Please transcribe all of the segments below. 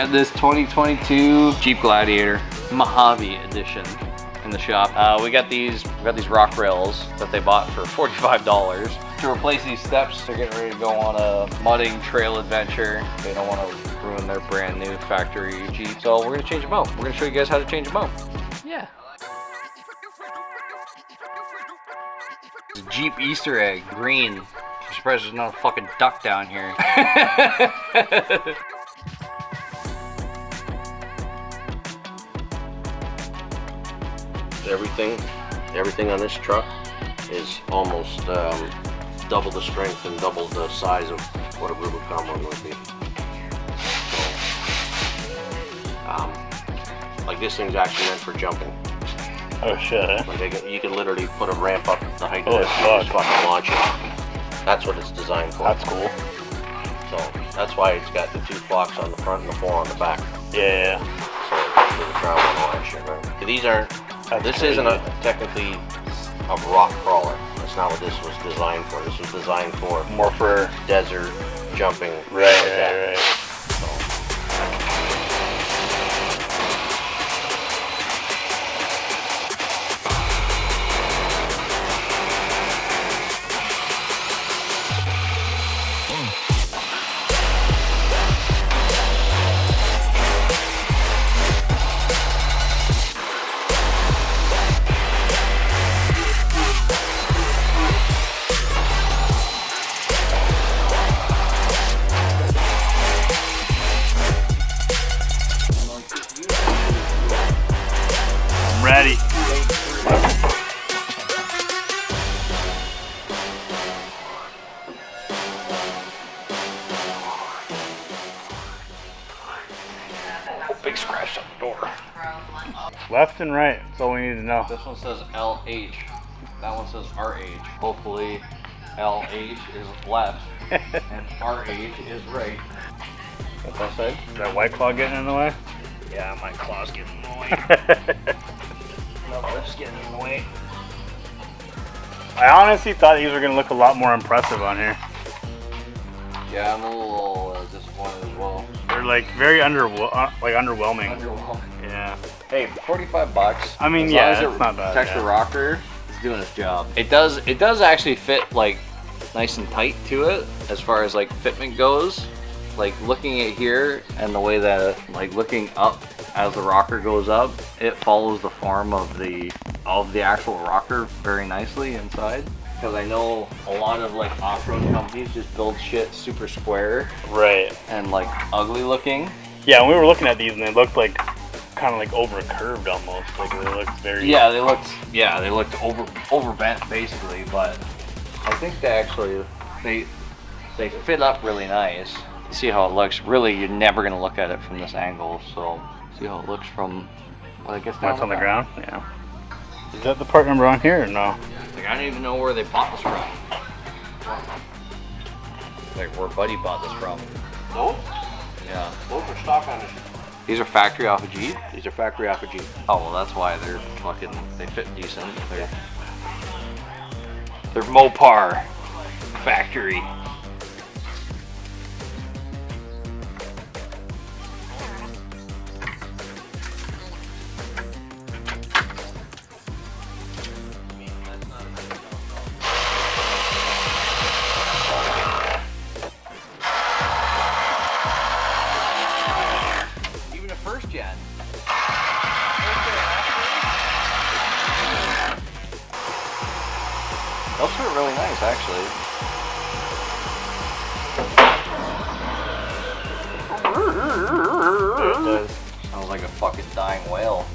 got this 2022 Jeep Gladiator Mojave edition in the shop. We got these rock rails that they bought for $45 to replace these steps. They're getting ready to go on a mudding trail adventure. They don't want to ruin their brand new factory Jeep, so we're gonna change them out. We're gonna show you guys how to change them out. Yeah. Jeep Easter egg, green. I'm surprised there's not a fucking duck down here. Everything on this truck is almost double the strength and double the size of what a Rubicon one would be. So, like this thing's actually meant for jumping. Oh shit, eh? Like you can literally put a ramp up the height of it and just fucking launch it. That's what it's designed for. That's cool. So that's why it's got the 2 flocks on the front and the 4 on the back. Yeah. So for the travel and all that shit, right? These aren't. This isn't technically a rock crawler. That's not what this was designed for. This was designed for more for desert jumping. Right. Ready. Big scratch on the door. Left and right, that's all we need to know. This one says LH. That one says RH. Hopefully LH is left and RH is right. What's that say? Is that White Claw getting in the way? Yeah, my claw's getting in the way. No, lift's getting in the way. I honestly thought these were going to look a lot more impressive on here. Yeah, I'm a little disappointed as well. They're like very underwhelming. Yeah. Hey, $45. I mean, as yeah, long as it's not bad. Protects the rocker. It's doing its job. It does actually fit like nice and tight to it as far as like fitment goes. Like looking at here and the way that like looking up as the rocker goes up, it follows the form of the actual rocker very nicely inside. Because I know a lot of like off-road companies just build shit super square, Right. and like ugly looking. Yeah, when we were looking at these and they looked like kind of like over curved almost. Like they looked very. Yeah, they looked over bent basically, but I think they fit up really nice. See how it looks. Really, you're never gonna look at it from this angle. So see how it looks from. Well, I guess that's on the ground. Yeah. Is that the part number on here or no? Like I don't even know where they bought this from. Like where Buddy bought this from. No? Yeah. Those are stock on it. These are factory off of Jeep? These are factory off of Jeep. Oh well, that's why they're fucking. They fit decent. They're Mopar factory. Those are really nice, actually. It does. Sounds like a fucking dying whale.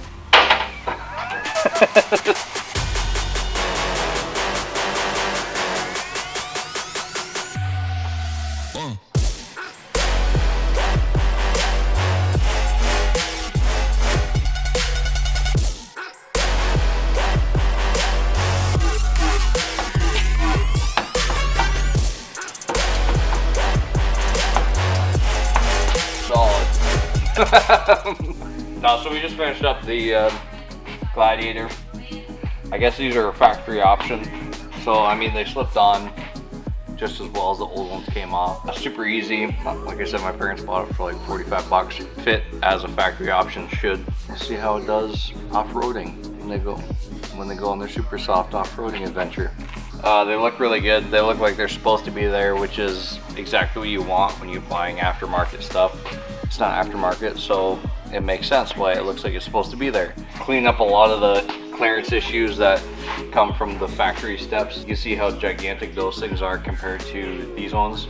No, so we just finished up the Gladiator. I guess these are a factory option. So, I mean, they slipped on just as well as the old ones came off. Super easy. Like I said, my parents bought it for like 45 bucks. Fit as a factory option should. We'll see how it does off-roading when they go on their super soft off-roading adventure. They look really good. They look like they're supposed to be there, which is exactly what you want when you're buying aftermarket stuff. It's not aftermarket, so it makes sense why it looks like it's supposed to be there. Clean up a lot of the clearance issues that come from the factory steps. You see how gigantic those things are compared to these ones.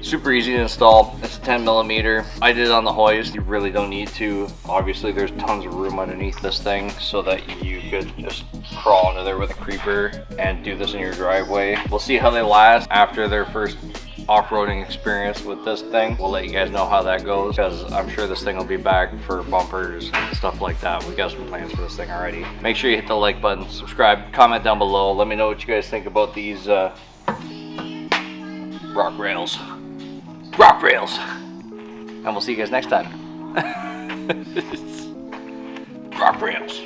Super easy to install. It's a 10mm. I did it on the hoist. You really don't need to. Obviously there's tons of room underneath this thing so that you could just crawl under there with a creeper and do this in your driveway. We'll see how they last after their first off-roading experience with this thing. We'll let you guys know how that goes, because I'm sure this thing will be back for bumpers and stuff like that. We got some plans for this thing already. Make sure you hit the like button, subscribe, comment down below. Let me know what you guys think about these rock rails. Rock rails! And we'll see you guys next time. Rock rails.